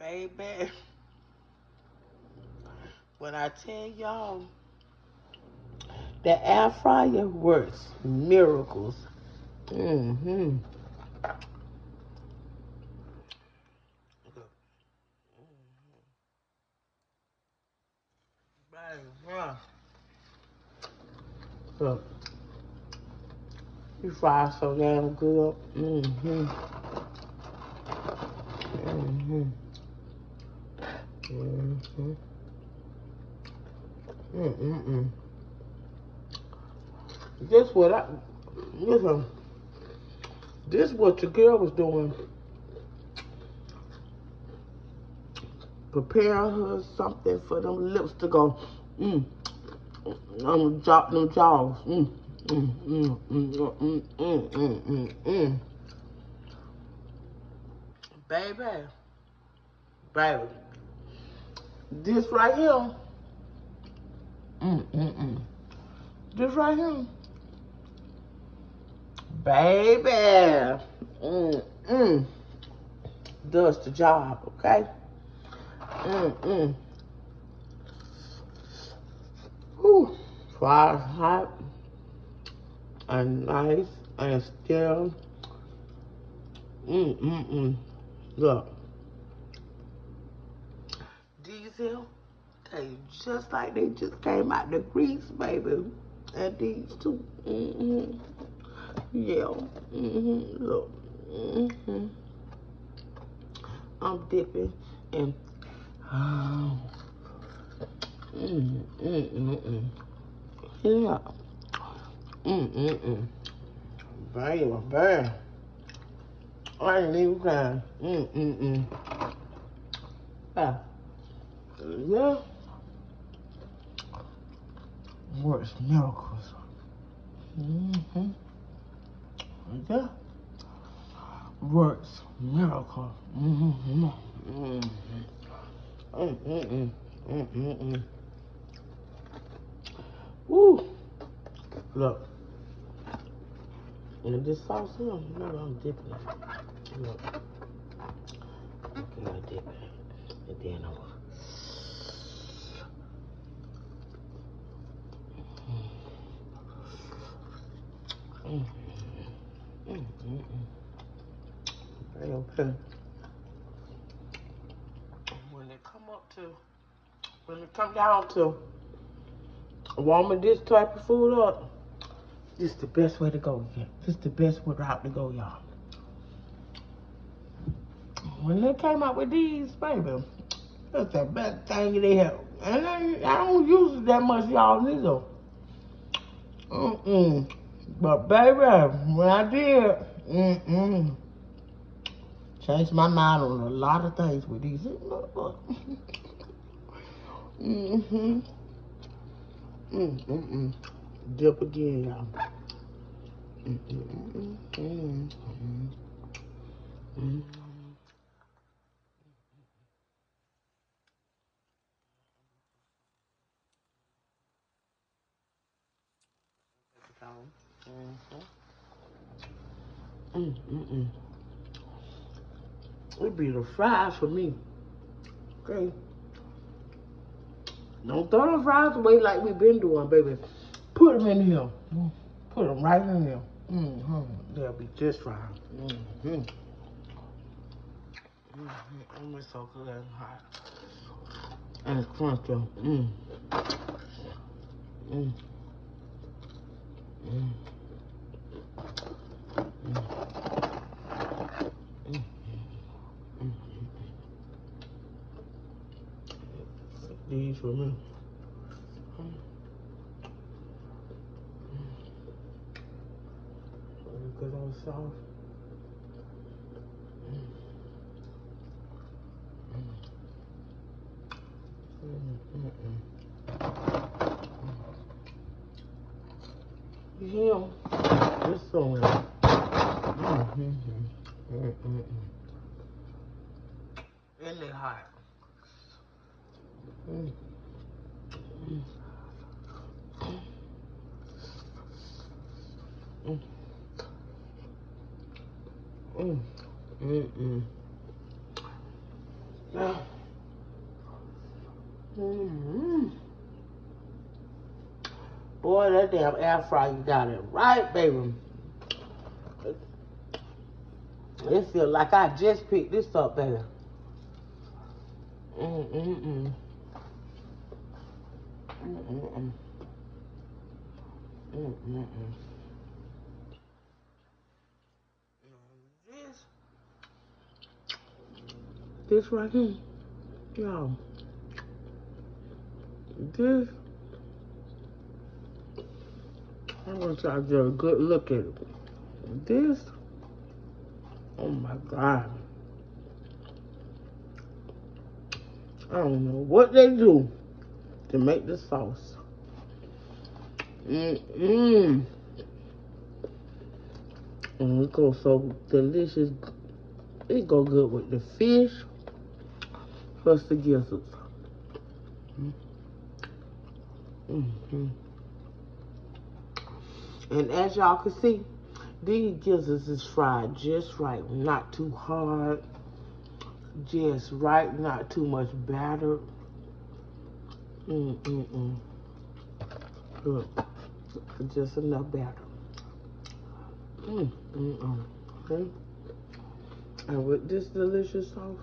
Baby, when I tell y'all, the air fryer works miracles. Mm-hmm. Baby, look, you fry so damn good. Mm-hmm. Mm-hmm. Mm-hmm. Mm-mm-mm. This what I listen. This what your girl was doing, preparing her something for them lips to go. Mm. Them jaws. Mm. Mm. Mm. Mm. Mm. Mm. Mm. Mm. Mm. Baby, baby, this right here. Mm. Mm. Mm. This right here, baby. Mm. Mm. Does the job, okay? Mm. Mm. Whew. Fries hot and nice and still. Mm. Look, diesel tastes just like they just came out the grease, baby. And these two, yeah, look, I'm dipping and, oh, mm, mm, mm, mm. Yeah, mm. Baby, I ain't even crying. Yeah, yeah, works miracles. Mm-hmm. Yeah, works miracles. Mm-hmm. Mm-hmm. Mm-mm-mm. Mm-mm-mm. Woo! Look, and this sauce here, you know I'm dipping it. Look, I'm gonna dip it. And then I'm gonna... Very okay. When it come up to, when it come down to warming this type of food up, this is the best way to go. Yeah. This is the best route to go, y'all. When they came out with these, baby, that's the best thing they have. And I don't use it that much, y'all, neither. But baby, when I did, changed my mind on a lot of things with these. mm-hmm. Dip again, y'all. It be the fries for me. Okay. Don't throw the fries away like we been doing, baby. Put them in here. Put them right in here. They'll be just fine. Oh, it's so good and hot. And it's crunchy. These for me. Good old sauce. Yeah, it's so good. Really hot. Mm. Mm. Mm. Mm-hmm. Boy, that damn air fryer, you got it right, baby. It feels like I just picked this up, baby. Mm-mm-mm. Mm-mm-mm. Mm-mm-mm. This right here, y'all. This, I want y'all to get a good look at it. This, oh my God. I don't know what they do to make the sauce. Mm-mm. And it goes so delicious. It go good with the fish plus the gizzards. Mm-hmm. And as y'all can see, these gizzards is fried just right. Not too hard. Just right. Not too much batter. Mm-mm-mm. Good. Just enough batter. Mm-mm-mm. Okay. And with this delicious sauce,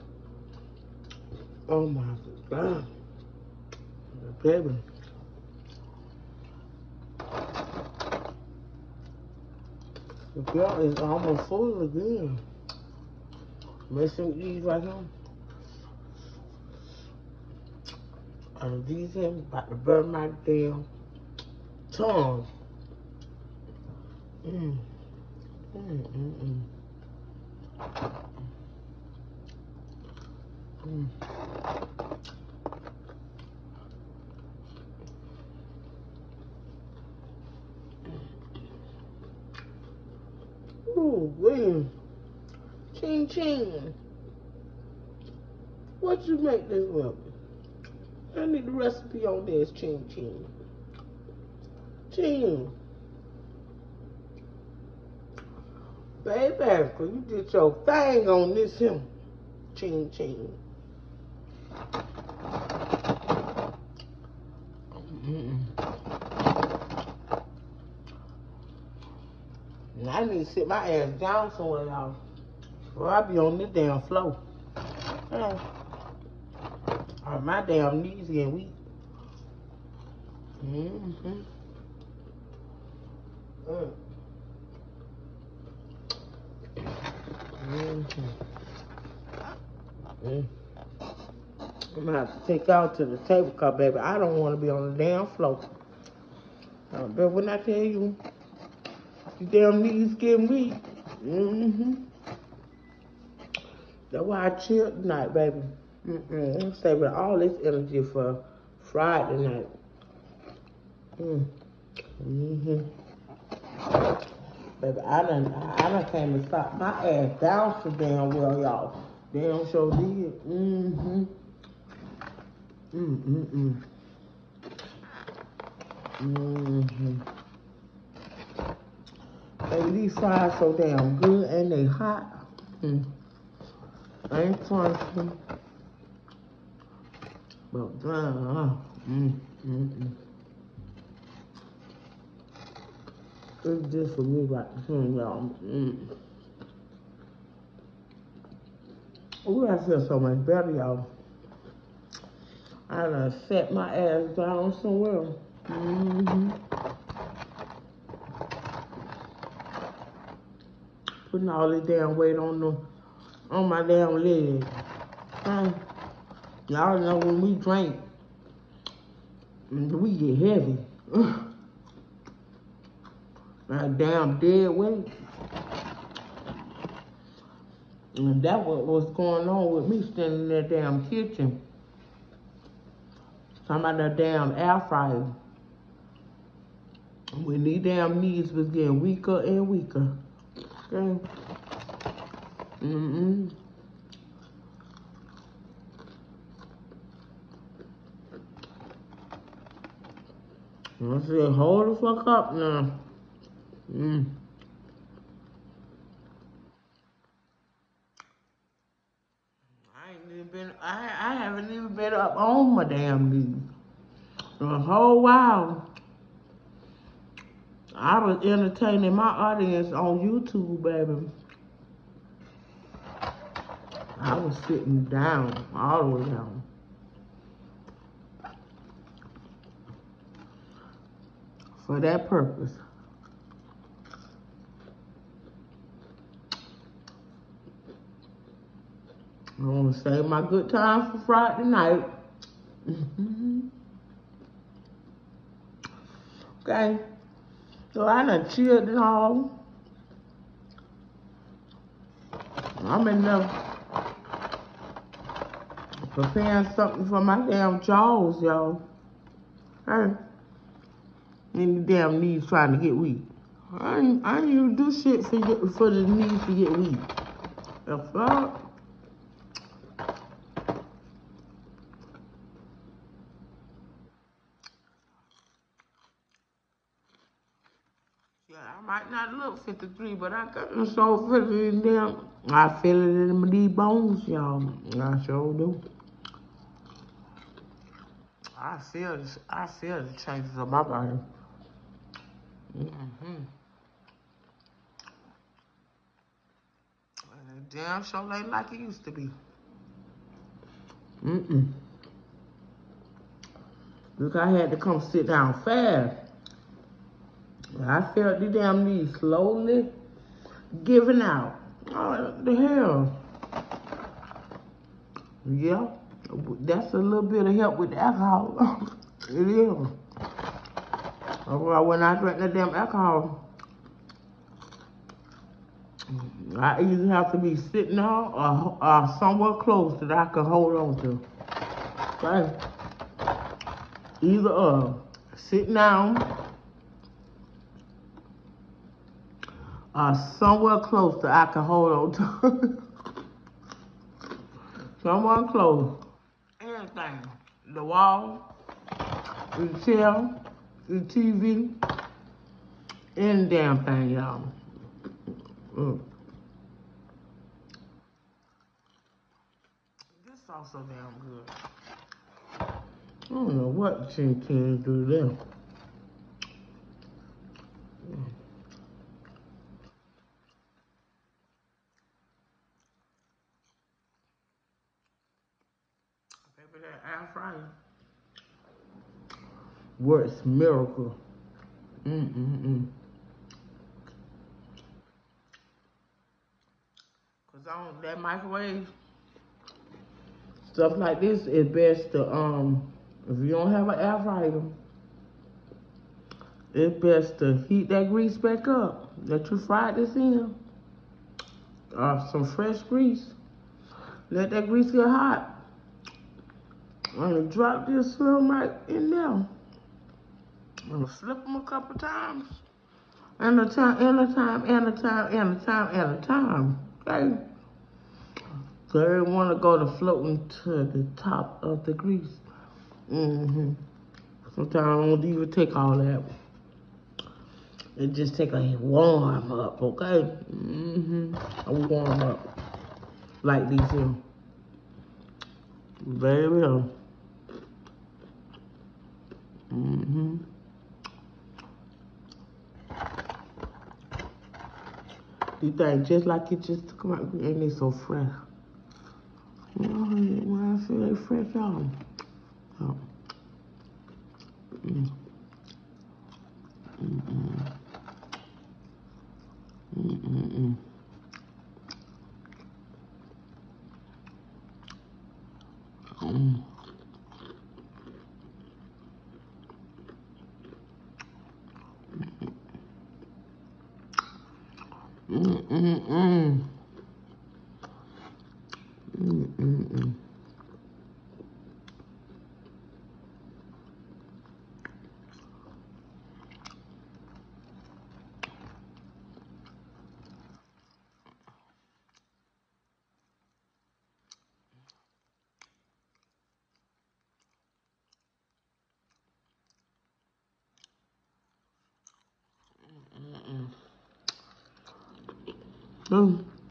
oh my God. Baby. The girl is almost full again. Messing with these right here. And these here about to burn my damn tongue. Mm. Mm. Mm. Ooh, wee. Ching ching. What you make this with? I need the recipe on this. Ching ching. Ching. Baby, cause you did your thing on this here. Ching ching. And I need to sit my ass down somewhere, y'all. Or I be on this damn floor. Or my damn knees getting weak. Mm-hmm. Mm-hmm. Mm. I'm gonna have to take y'all to the table, cause baby, I don't want to be on the damn floor. But when I tell you, your damn knees getting weak. Mm-hmm. That's why I chill tonight, baby. I'm saving all this energy for Friday night. Mm-hmm. Baby, I done came and stopped my ass down so damn well, y'all. Damn sure did. Mm-hmm. Mm-mm-mm. Mm-hmm. Baby, these fries so damn good and they hot. I ain't crunchy. But it's just for me right here, y'all. Ooh, I feel so much better, y'all. I done set my ass down somewhere. Putting all this damn weight on my damn leg. Y'all know when we drink, we get heavy. That damn dead weight. And that was going on with me standing in that damn kitchen. Talking about that damn air fryer. When these damn knees was getting weaker and weaker. Okay? I said, hold the fuck up now. I haven't even been up on my damn knees. For a whole while, I was entertaining my audience on YouTube, baby. I was sitting down, all the way down. For that purpose. I want to save my good time for Friday night. Okay. So I done chilled and all. I'm in there preparing something for my damn jaws, y'all. Hey. And the damn knees trying to get weak. I ain't even do shit for the knees to get weak. The fuck? Yeah, I might not look 53, but I got my soul 50 in them. I feel it in my knee bones, y'all. I sure do. I feel the changes of my body. And it damn sure ain't like it used to be. Look, I had to come sit down fast. I felt the damn knees slowly giving out. Oh, what the hell? Yeah, that's a little bit of help with the alcohol. It is. When I drink that damn alcohol, I either have to be sitting down or somewhere close that I can hold on to. Okay? Either sitting down or somewhere close that I can hold on to. Somewhere close. Anything. The wall, the chair, the TV, any damn thing, y'all. This sauce so damn good. I don't know what chin can do there. Baby, that air fryer works miracle. Cause on that microwave, stuff like this is best to if you don't have an air fryer, it's best to heat that grease back up that you fried this in. Some fresh grease. Let that grease get hot. And drop this film right in there. I'm gonna flip them a couple times. And a time, and a time, and a time, and a time, and a time. Okay? So they want to go to floating to the top of the grease. Sometimes I don't even take all that. It just take a warm up, okay? A warm up. Like these here. Baby. These things just like it just come out, and they so fresh. When I say they fresh, y'all. Oh.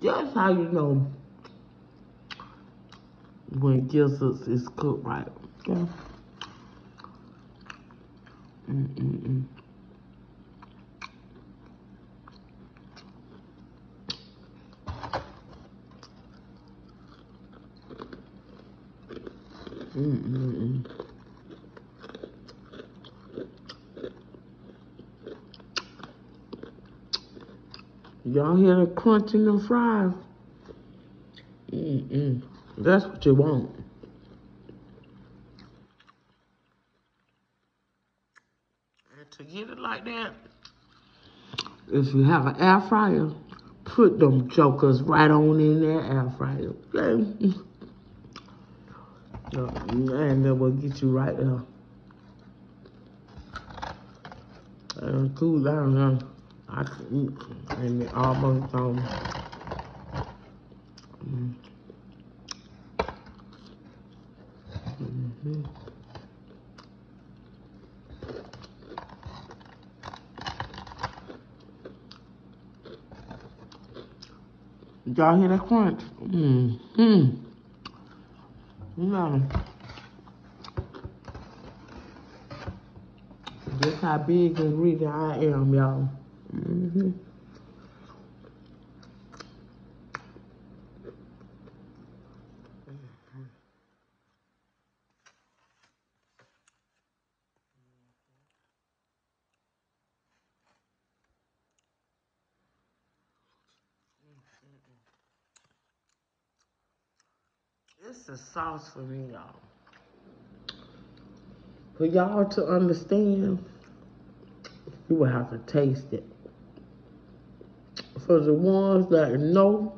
That's how you know when gizzards is cooked right. Okay. Mm-mm-mm. Mm-mm-mm. Y'all hear the crunch in the fries? Mm-mm. That's what you want. And to get it like that, if you have an air fryer, put them jokers right on in that air fryer. Okay? And that will get you right there. And cool down now. I can eat. And it almost gone. Mm-hmm. Y'all hear that crunch? Mm-hmm. No. That's how big and greedy I am, y'all. Mm-hmm. It's the sauce for me, y'all. For y'all to understand, you will have to taste it. For the ones that know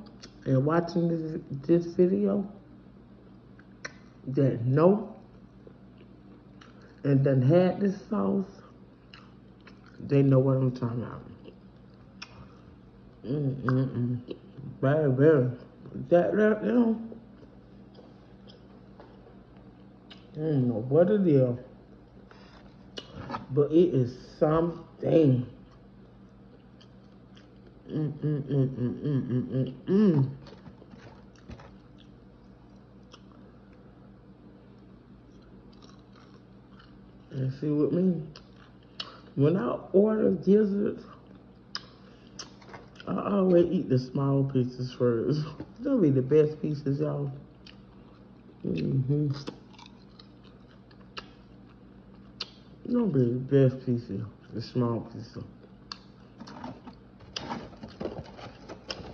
and watching this video, that know and done had this sauce, they know what I'm talking about. Baby, that, you know, I don't know what it is, but it is something. And see with me, when I order gizzards, I always eat the small pieces first. They'll be the best pieces, y'all. They'll be the best pieces, the small pieces.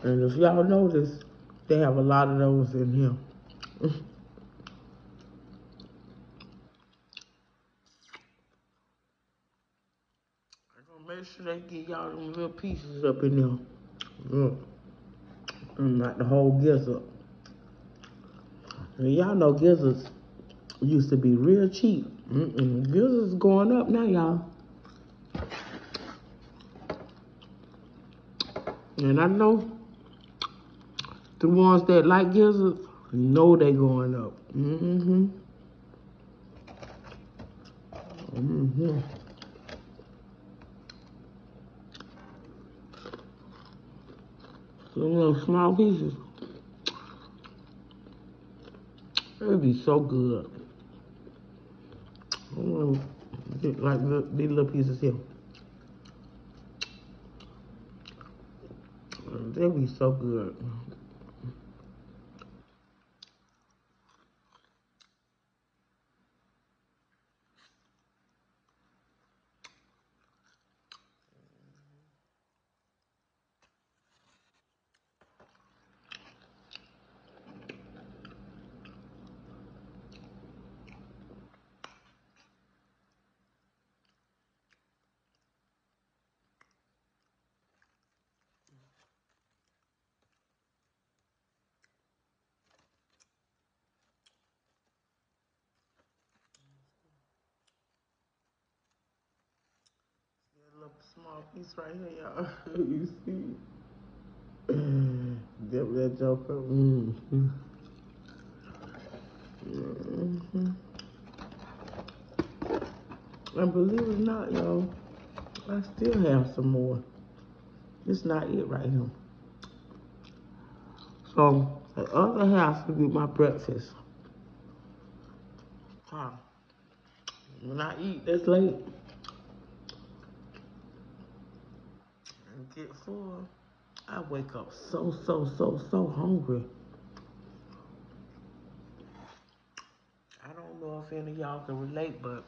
And if y'all notice, they have a lot of those in here. Make sure they get y'all them little pieces up in there. Look. And not the whole gizzard. And y'all know gizzards used to be real cheap. Gizzards going up now, y'all. And I know the ones that like gizzards know they going up. Them little small pieces, it'd be so good. Like these little pieces here. They'd be so good. That little small piece right here, y'all. You see? Dip that joker. And believe it or not, y'all, I still have some more. It's not it right here. So the other half will be my breakfast. Huh. When I eat this late and get full, I wake up so hungry. I don't know if any of y'all can relate, but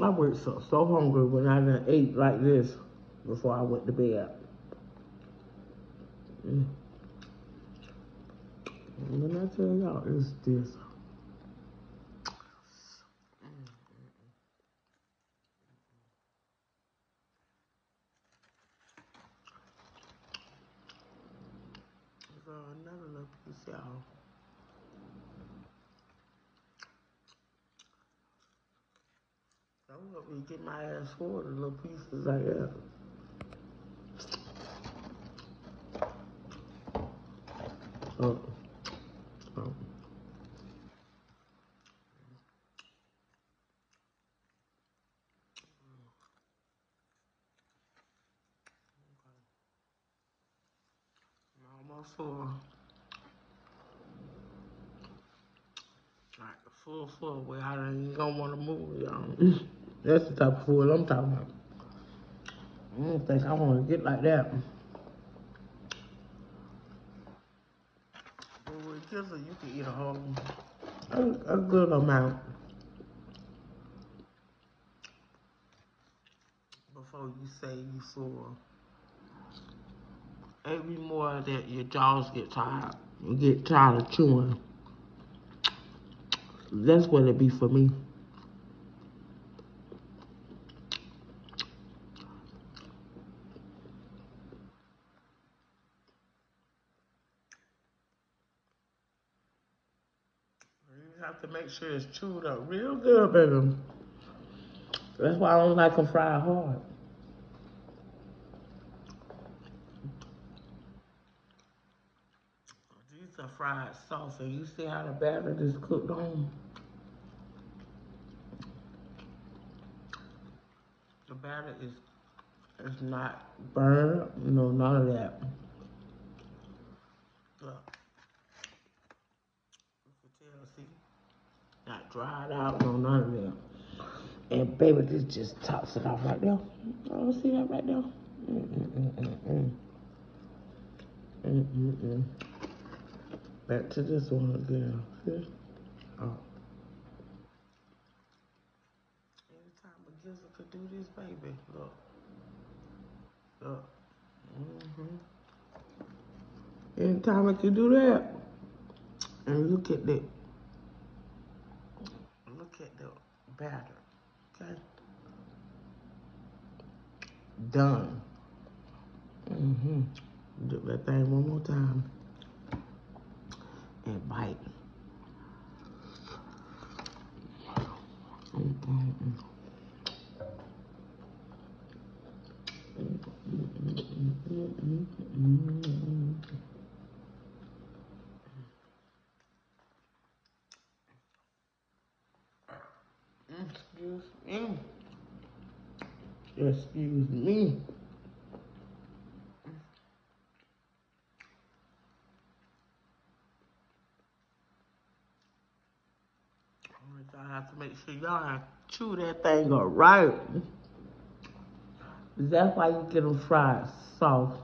I wake up so hungry when I done ate like this before I went to bed. Mm. When I tell y'all, it's this. Another little piece, y'all. I want me to get my ass full of little pieces like that. Oh. Oh. I'm almost full. Like full where I ain't gonna want to move, y'all. That's the type of food I'm talking about. I don't think I want to get like that. But with Kissel, you can eat a good amount before you say you full. Every more that your jaws get tired, you get tired of chewing. That's what it be for me. You have to make sure it's chewed up real good, baby. That's why I don't like them fried hard. These are fried sauce, and you see how the batter is cooked on? The batter is not burned, no, none of that. Look, you can tell, see? Not dried out, no, none of that. And baby, this just tops it off right there. Oh, see that right there? Back to this one again. See? Oh. Anytime a gizzard could do this, baby. Look. Look. Anytime I can do that. And look at that. Look at the batter. Okay? Done. Do that thing one more time. And bite. Excuse me. Excuse me. I have to make sure y'all chew that thing up right. That's why you get them fried soft.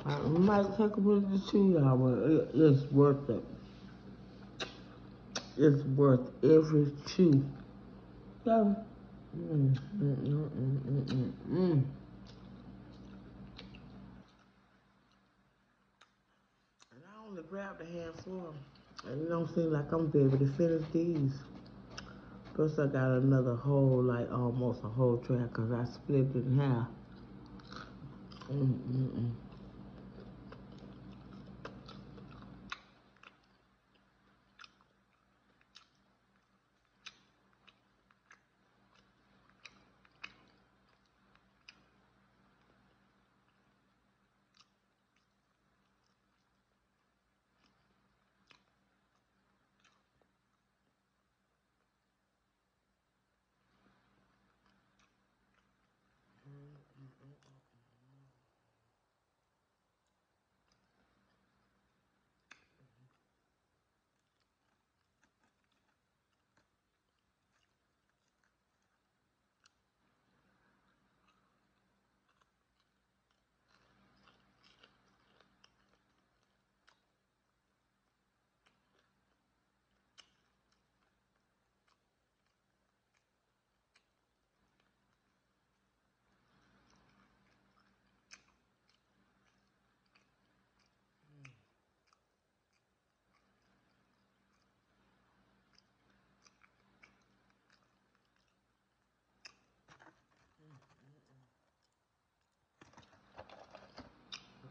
It might take a minute to chew, y'all, but it's worth it. It's worth every chew. So, And I only grabbed a handful, and it don't seem like I'm be able to finish these. Plus, I got another whole, like almost a whole track, because I split it in half.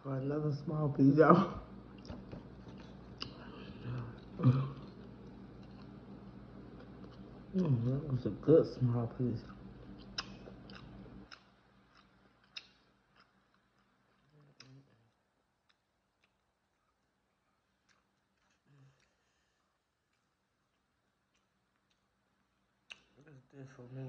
For another small piece, y'all. That was a good small piece. What is this for me?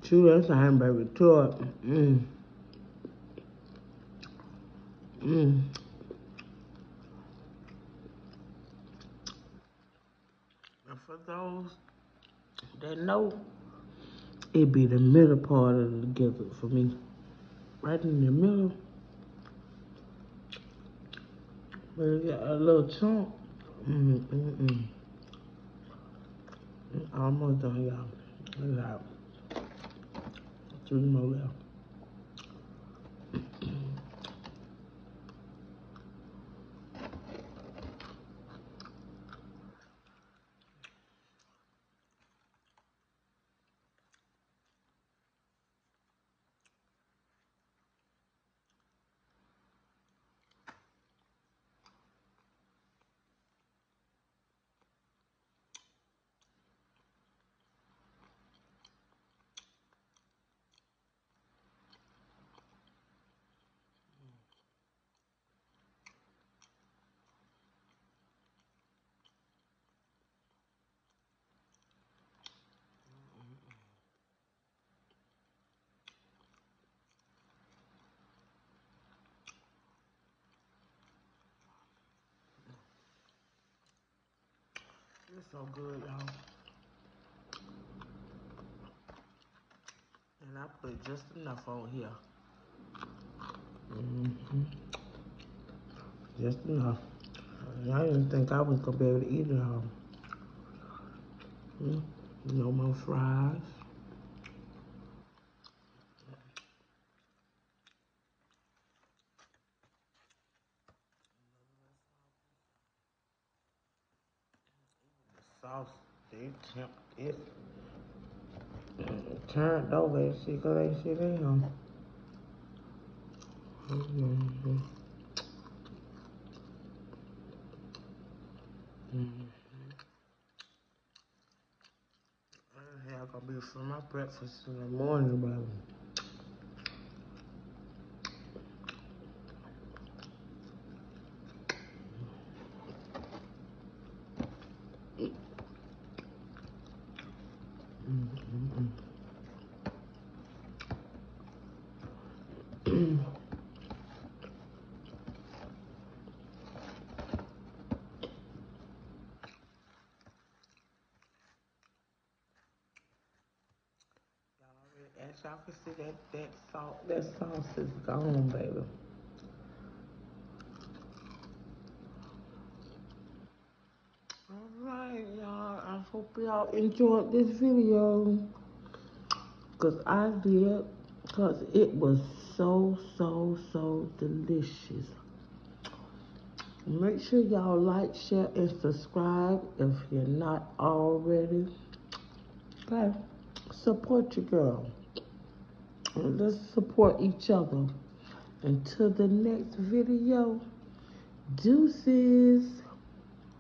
Chew that time, baby. Chew it. And for those that know, it be the middle part of the gizzard for me. Right in the middle. But it got a little chunk. Almost done, y'all. Look out. 3 more left. It's so good, y'all. And I put just enough on here. Just enough. I didn't think I was gonna be able to eat it all. No more fries. The sauce, they tempted it. Turned over and see, cause they shit in them. Hell, gonna be for my breakfast in the morning, baby. As y'all can see, that sauce is gone, baby. Alright, y'all. I hope y'all enjoyed this video. Because I did. Because it was so delicious. Make sure y'all like, share, and subscribe if you're not already. Okay? Support your girl. And let's support each other. Until the next video, deuces.